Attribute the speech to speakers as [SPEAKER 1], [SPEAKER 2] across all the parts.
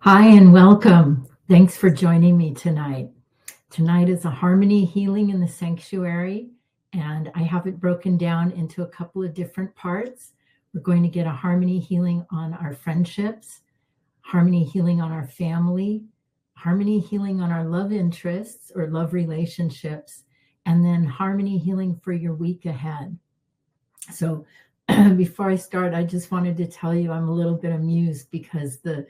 [SPEAKER 1] Hi and welcome. Thanks for joining me tonight. Tonight is a harmony healing in the sanctuary, and I have it broken down into a couple of different parts. We're going to get a harmony healing on our friendships, harmony healing on our family, harmony healing on our love interests or love relationships, and then harmony healing for your week ahead. So before I start, I just wanted to tell you I'm a little bit amused because the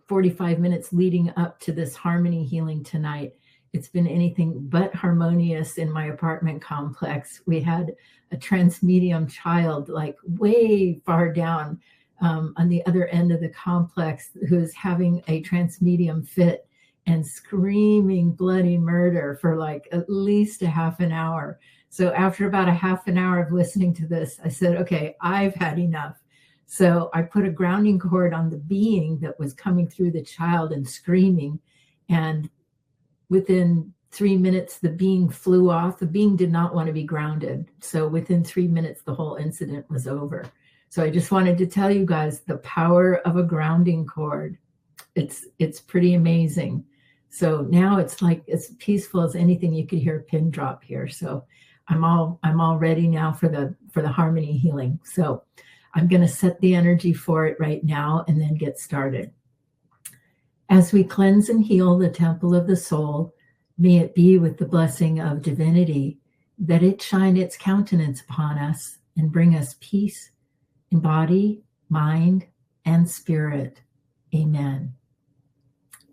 [SPEAKER 1] 45 minutes leading up to this harmony healing tonight, it's been anything but harmonious in my apartment complex. We had a transmedium child like way far down on the other end of the complex who's having a transmedium fit and screaming bloody murder for like at least a half an hour. So after about a half an hour of listening to this, I said, okay, I've had enough. So I put a grounding cord on the being that was coming through the child and screaming. And within 3 minutes, the being flew off. The being did not want to be grounded. So within 3 minutes, the whole incident was over. So I just wanted to tell you guys the power of a grounding cord. It's pretty amazing. So now it's like as peaceful as anything. You could hear a pin drop here. So I'm all ready now for the harmony healing. So I'm going to set the energy for it right now and then get started. As we cleanse and heal the temple of the soul, may it be with the blessing of divinity, that it shine its countenance upon us and bring us peace in body, mind, and spirit. Amen.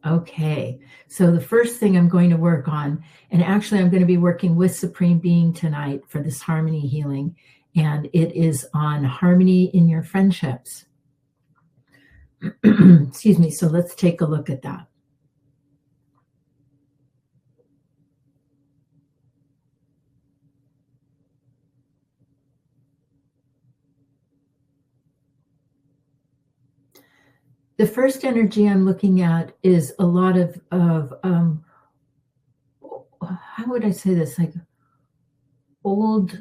[SPEAKER 1] Okay, so the first thing I'm going to work on, and actually I'm going to be working with Supreme Being tonight for this harmony healing, and it is on harmony in your friendships. Excuse me, so let's take a look at that. The first energy I'm looking at is a lot of how would I say this, like old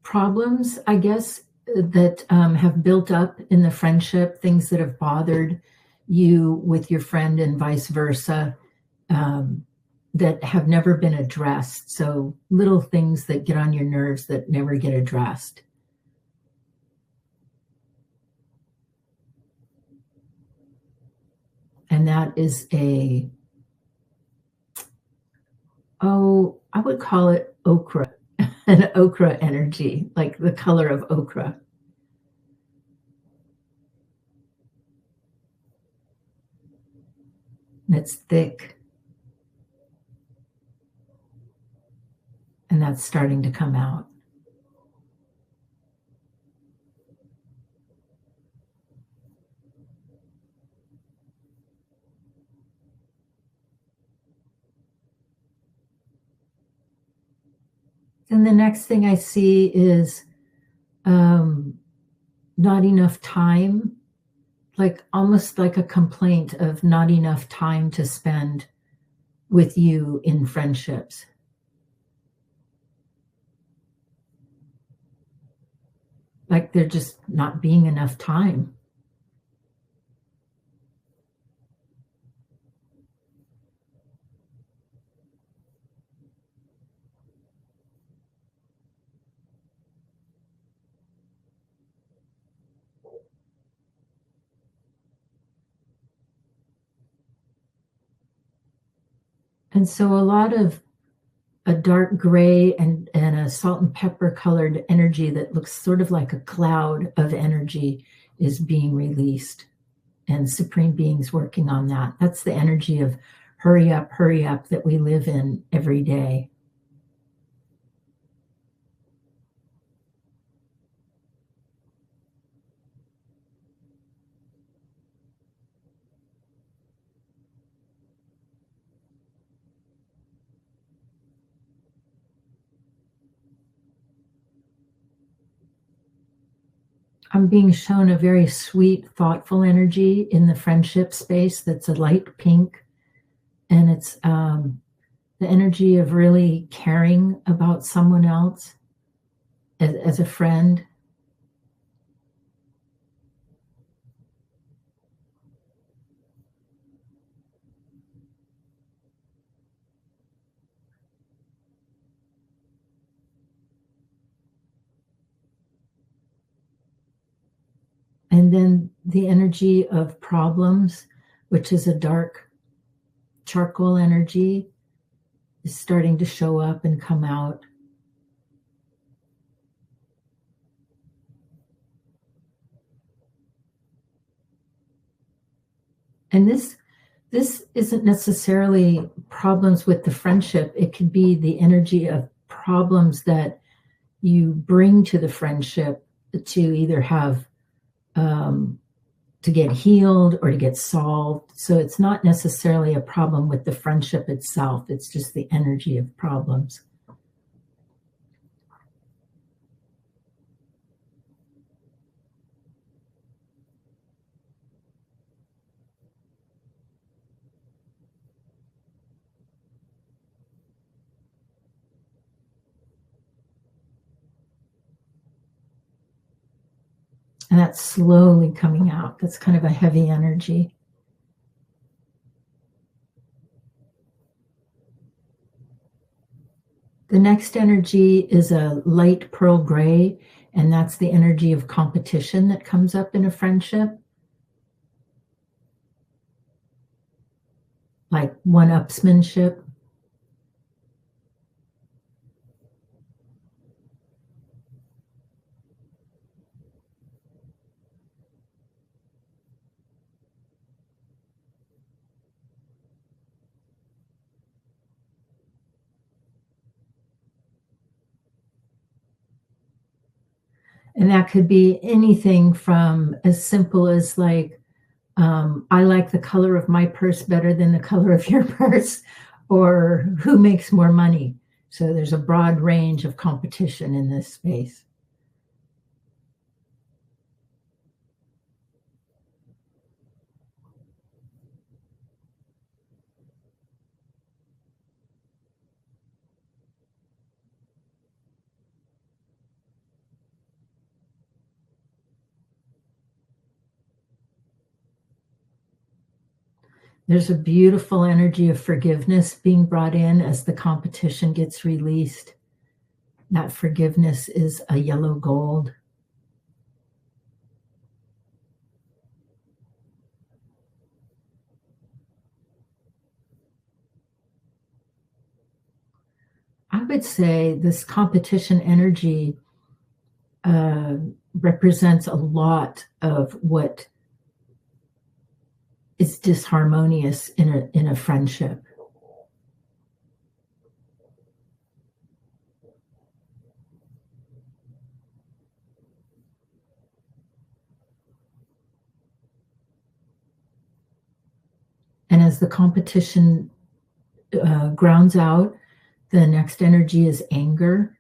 [SPEAKER 1] problems, I guess, that have built up in the friendship, things that have bothered you with your friend and vice versa, that have never been addressed. So little things that get on your nerves that never get addressed. And that is I would call it okra, an okra energy, like the color of okra. And it's thick. And that's starting to come out. Then the next thing I see is not enough time, like almost like a complaint of not enough time to spend with you in friendships. Like there just not being enough time. And so a lot of a dark gray and a salt and pepper colored energy that looks sort of like a cloud of energy is being released. And Supreme Being's working on that. That's the energy of hurry up that we live in every day. I'm being shown a very sweet, thoughtful energy in the friendship space that's a light pink. And it's the energy of really caring about someone else as a friend. And then the energy of problems, which is a dark charcoal energy, is starting to show up and come out. And this isn't necessarily problems with the friendship. It could be the energy of problems that you bring to the friendship to either have to get healed or to get solved. So it's not necessarily a problem with the friendship itself. It's just the energy of problems. And that's slowly coming out. That's kind of a heavy energy. The next energy is a light pearl gray, and that's the energy of competition that comes up in a friendship, like one-upsmanship. And that could be anything from as simple as like, I like the color of my purse better than the color of your purse, or who makes more money. So there's a broad range of competition in this space. There's a beautiful energy of forgiveness being brought in as the competition gets released. That forgiveness is a yellow gold. I would say this competition energy represents a lot of what is disharmonious in a friendship. And as the competition grounds out, the next energy is anger.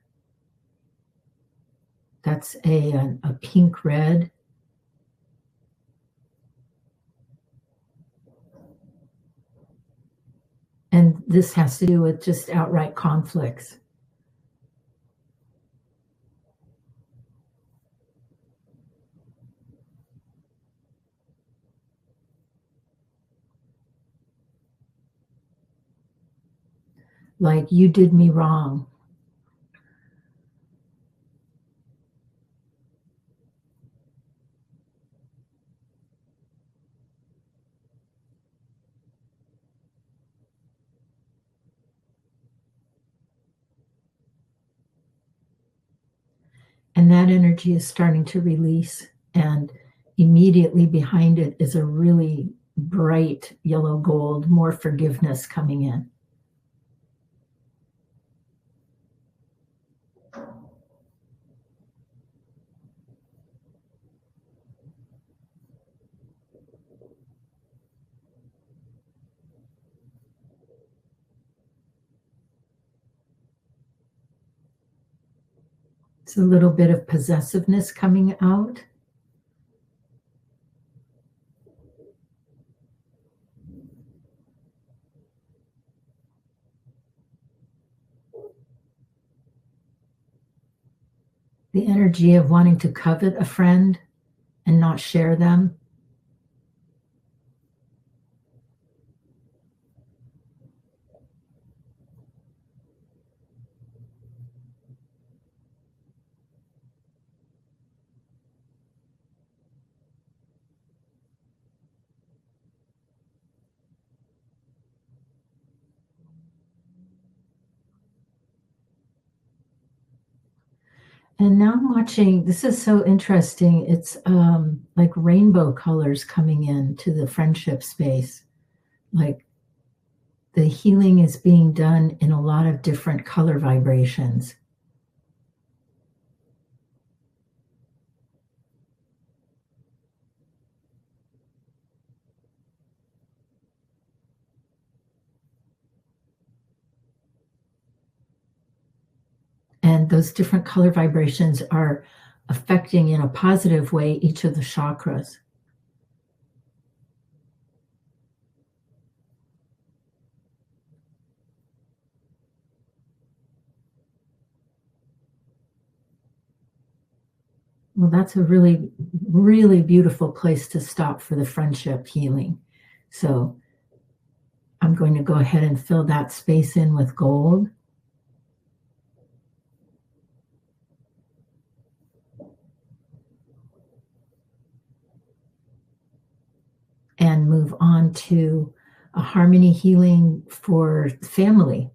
[SPEAKER 1] That's a pink red. And this has to do with just outright conflicts. Like, you did me wrong. And that energy is starting to release. And immediately behind it is a really bright yellow gold, more forgiveness coming in. It's a little bit of possessiveness coming out. The energy of wanting to covet a friend and not share them. And now I'm watching, this is so interesting. It's like rainbow colors coming into the friendship space. Like the healing is being done in a lot of different color vibrations. And those different color vibrations are affecting in a positive way each of the chakras. Well, that's a really, really beautiful place to stop for the friendship healing. So I'm going to go ahead and fill that space in with gold. And move on to a harmony healing for family.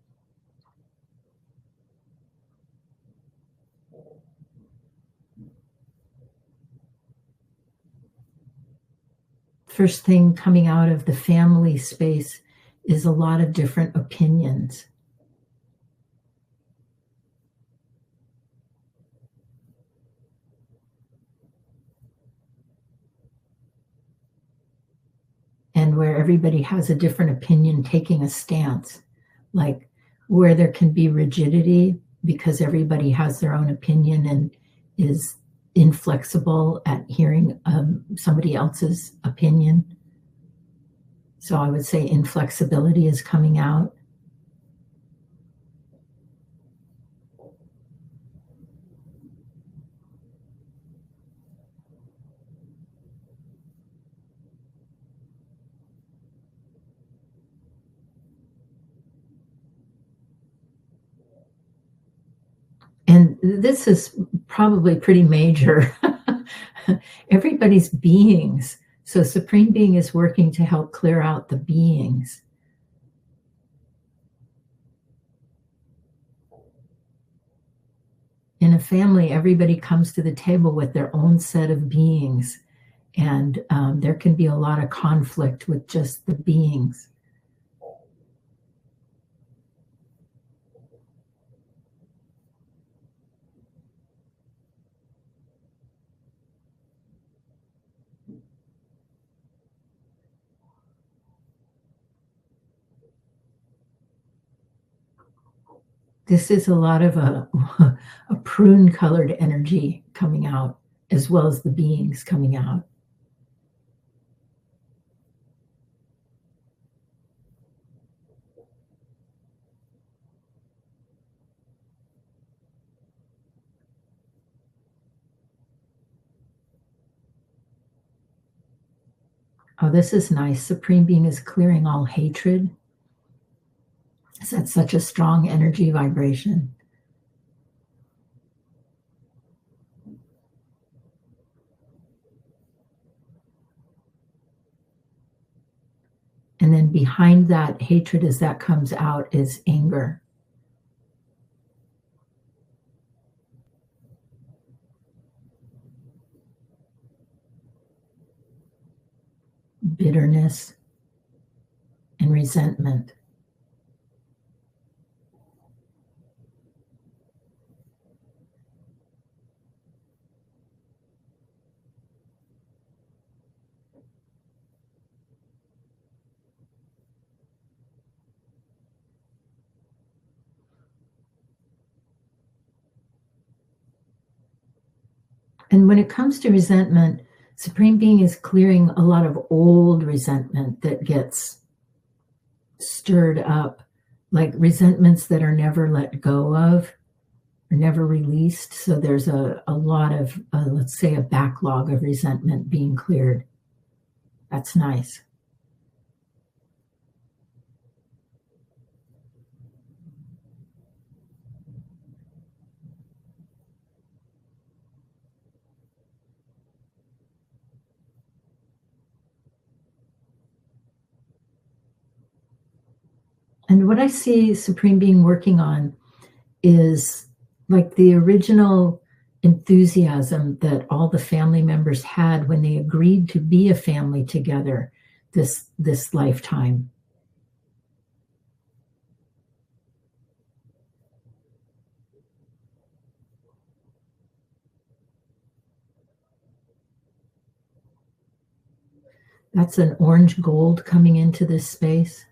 [SPEAKER 1] First thing coming out of the family space is a lot of different opinions. And where everybody has a different opinion taking a stance, like where there can be rigidity because everybody has their own opinion and is inflexible at hearing somebody else's opinion. So I would say inflexibility is coming out. And this is probably pretty major. Everybody's beings. So Supreme Being is working to help clear out the beings. In a family, everybody comes to the table with their own set of beings. And there can be a lot of conflict with just the beings. This is a lot of a prune colored energy coming out, as well as the beings coming out. Oh, this is nice. Supreme Being is clearing all hatred. That's such a strong energy vibration. And then behind that hatred, as that comes out, is anger. Bitterness and resentment. And when it comes to resentment, Supreme Being is clearing a lot of old resentment that gets stirred up, like resentments that are never let go of or never released. So there's a lot of, let's say, a backlog of resentment being cleared. That's nice. And what I see Supreme Being working on is like the original enthusiasm that all the family members had when they agreed to be a family together this lifetime. That's an orange gold coming into this space.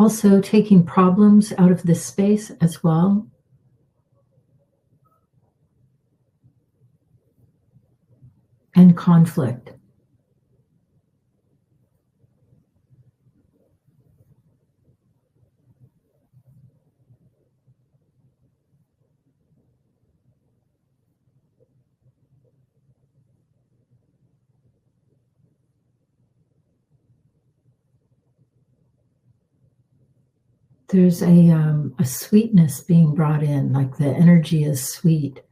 [SPEAKER 1] Also taking problems out of this space as well. And conflict. There's a sweetness being brought in, like the energy is sweet.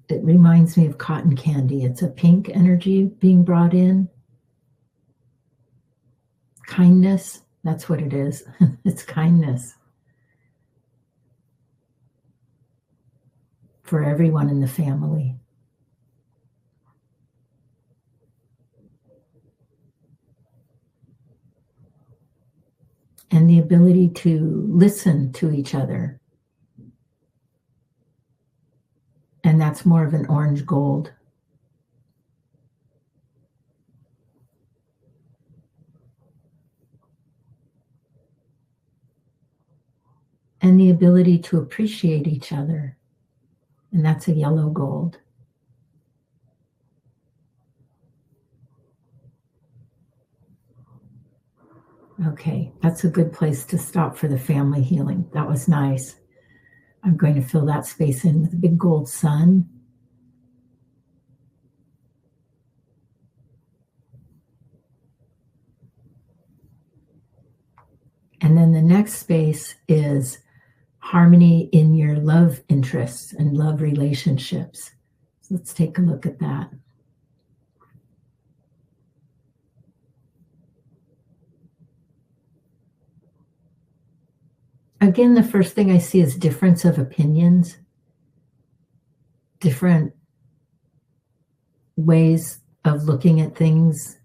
[SPEAKER 1] It reminds me of cotton candy. It's a pink energy being brought in. Kindness, that's what it is. It's kindness for everyone in the family. And the ability to listen to each other. And that's more of an orange gold. And the ability to appreciate each other. And that's a yellow gold. Okay, that's a good place to stop for the family healing. That was nice. I'm going to fill that space in with a big gold sun. And then the next space is harmony in your love interests and love relationships. So let's take a look at that. Again, the first thing I see is difference of opinions, different ways of looking at things.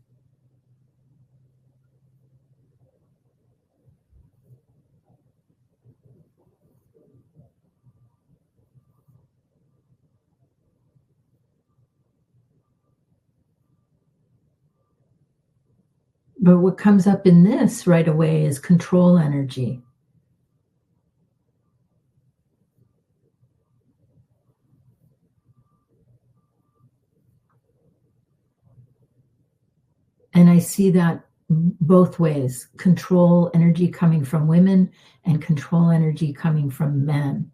[SPEAKER 1] But what comes up in this right away is control energy. And I see that both ways, control energy coming from women and control energy coming from men.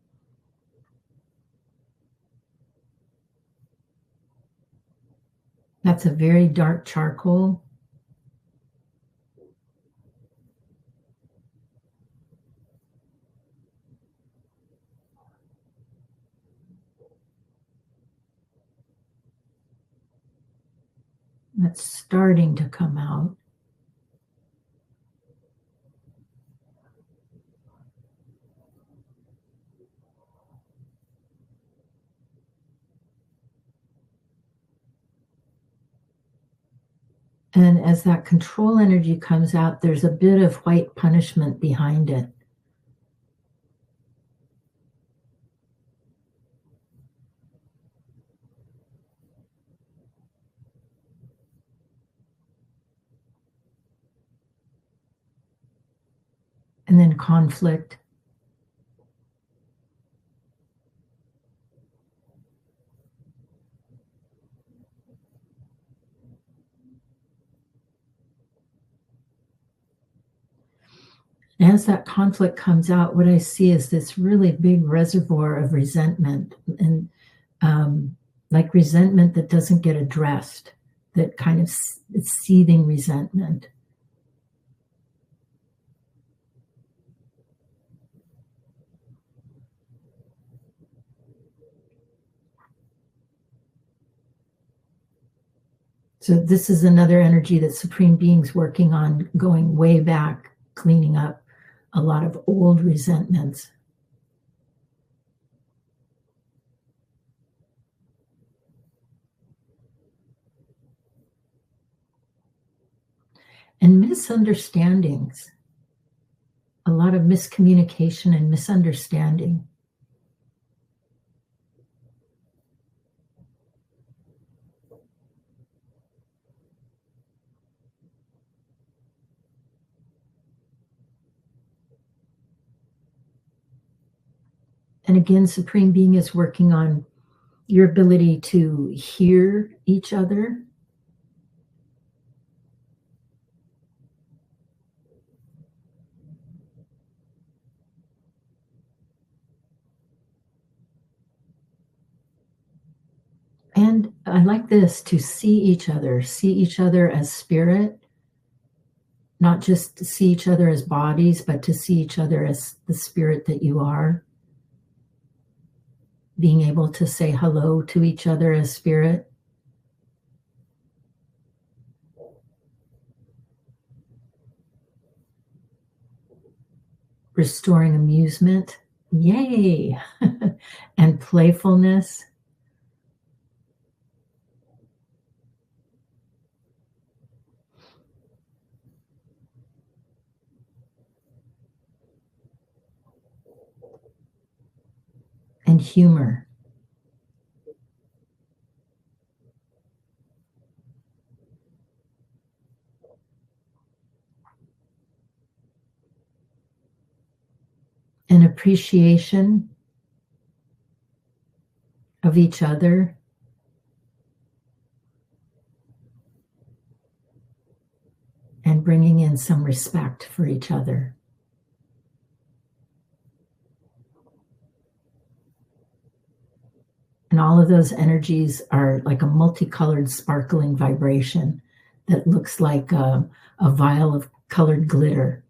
[SPEAKER 1] That's a very dark charcoal. That's starting to come out. And as that control energy comes out, there's a bit of white punishment behind it. And then conflict. As that conflict comes out, what I see is this really big reservoir of resentment, and like resentment that doesn't get addressed, that kind of it's seething resentment. So this is another energy that Supreme Being's working on, going way back, cleaning up a lot of old resentments. And misunderstandings, a lot of miscommunication and misunderstanding. And again, Supreme Being is working on your ability to hear each other, and I like this, to see each other as spirit, not just to see each other as bodies, but to see each other as the spirit that you are. Being able to say hello to each other as spirit. Restoring amusement. Yay! And playfulness. And humor. And appreciation of each other. And bringing in some respect for each other. And all of those energies are like a multicolored, sparkling vibration that looks like a vial of colored glitter.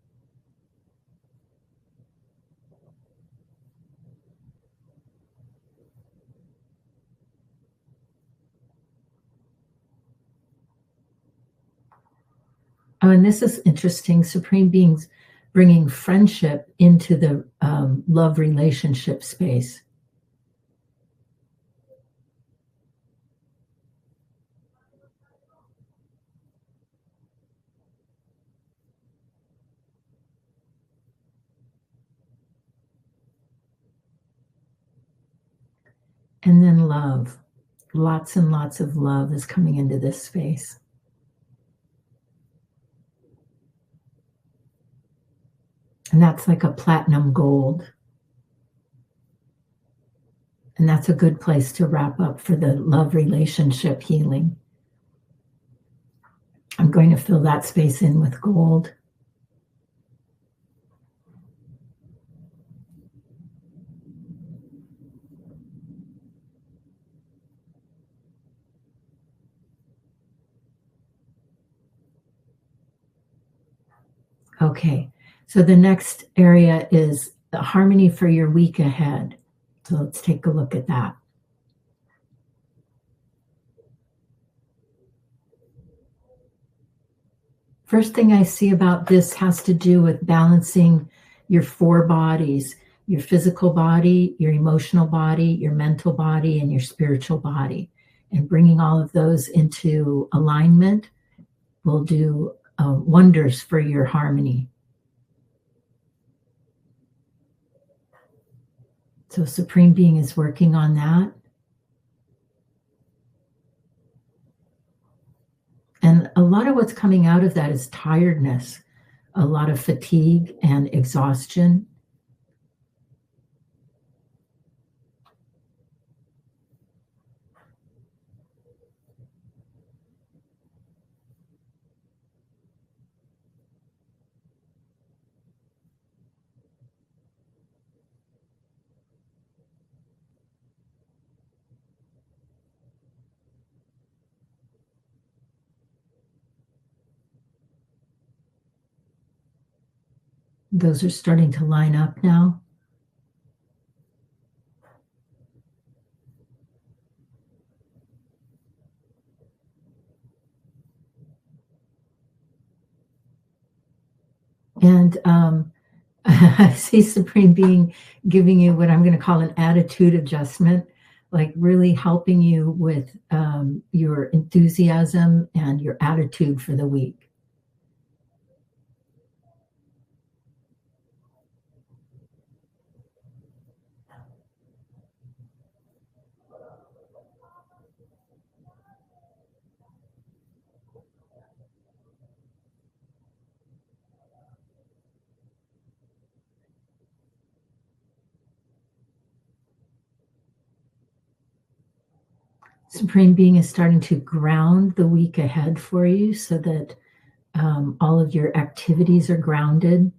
[SPEAKER 1] Oh, and this is interesting. Supreme Beings bringing friendship into the love relationship space. And then love. Lots and lots of love is coming into this space. And that's like a platinum gold. And that's a good place to wrap up for the love relationship healing. I'm going to fill that space in with gold. Okay, so the next area is the harmony for your week ahead. So let's take a look at that. First thing I see about this has to do with balancing your four bodies: your physical body, your emotional body, your mental body, and your spiritual body. And bringing all of those into alignment will do wonders for your harmony. So Supreme Being is working on that. And a lot of what's coming out of that is tiredness, a lot of fatigue and exhaustion. Those are starting to line up now. And I see Supreme Being giving you what I'm going to call an attitude adjustment, like really helping you with your enthusiasm and your attitude for the week. Supreme Being is starting to ground the week ahead for you so that all of your activities are grounded.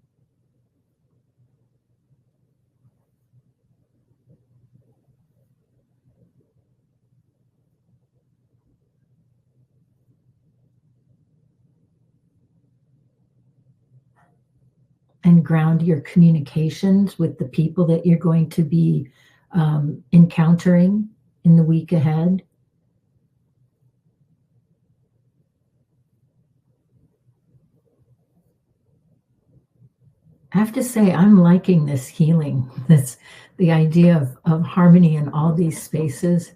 [SPEAKER 1] And ground your communications with the people that you're going to be encountering in the week ahead. I have to say, I'm liking this healing. That's the idea of harmony in all these spaces.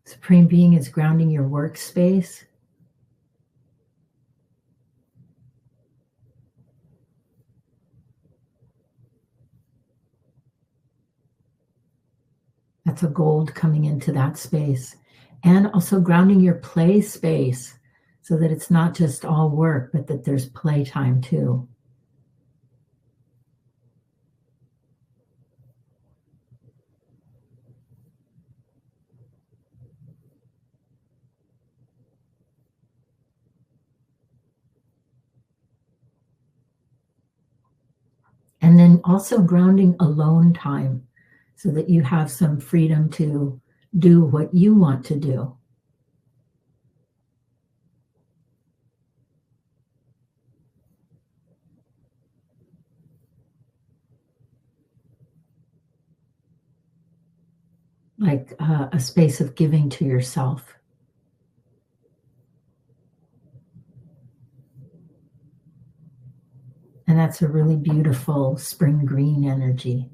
[SPEAKER 1] Supreme Being is grounding your workspace. That's a gold coming into that space. And also grounding your play space so that it's not just all work, but that there's playtime too. And then also grounding alone time so that you have some freedom to do what you want to do. Like a space of giving to yourself. And that's a really beautiful spring green energy.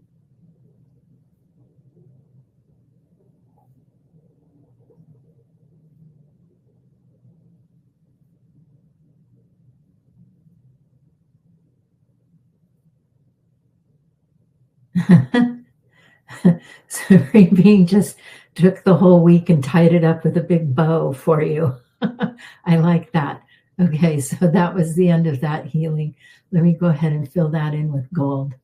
[SPEAKER 1] Supreme Being just took the whole week and tied it up with a big bow for you. I like that. Okay, so that was the end of that healing. Let me go ahead and fill that in with gold.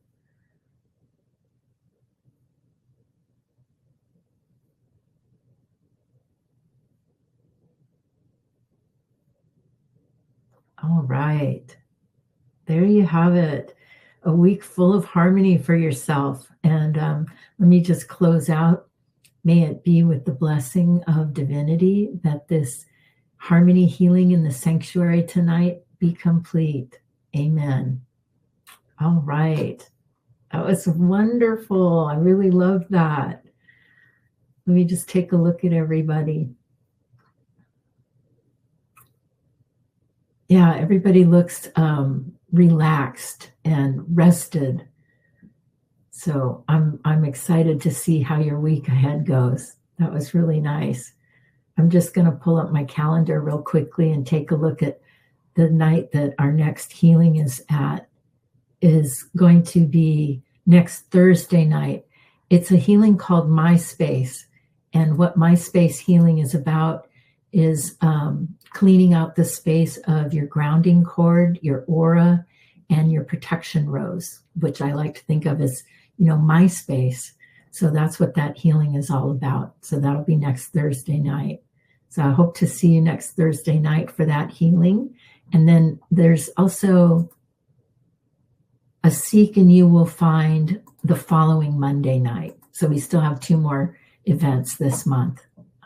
[SPEAKER 1] All right. There you have it. A week full of harmony for yourself. And let me just close out. May it be with the blessing of divinity that this harmony healing in the sanctuary tonight be complete. Amen. All right. That was wonderful. I really love that. Let me just take a look at everybody. Yeah, everybody looks relaxed and rested. So I'm excited to see how your week ahead goes. That was really nice. I'm just going to pull up my calendar real quickly and take a look at the night that our next healing is going to be next Thursday night. It's a healing called My Space. And what My Space healing is about is cleaning out the space of your grounding cord, your aura, and your protection rose, which I like to think of as, my space. So that's what that healing is all about. So that'll be next Thursday night. So I hope to see you next Thursday night for that healing. And then there's also a Seek and You Will Find the following Monday night. So we still have 2 more events this month.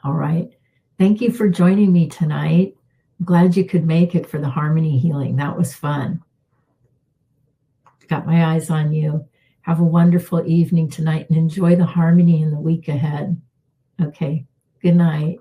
[SPEAKER 1] All right. Thank you for joining me tonight. I'm glad you could make it for the harmony healing. That was fun. Got my eyes on you. Have a wonderful evening tonight and enjoy the harmony in the week ahead. Okay. Good night.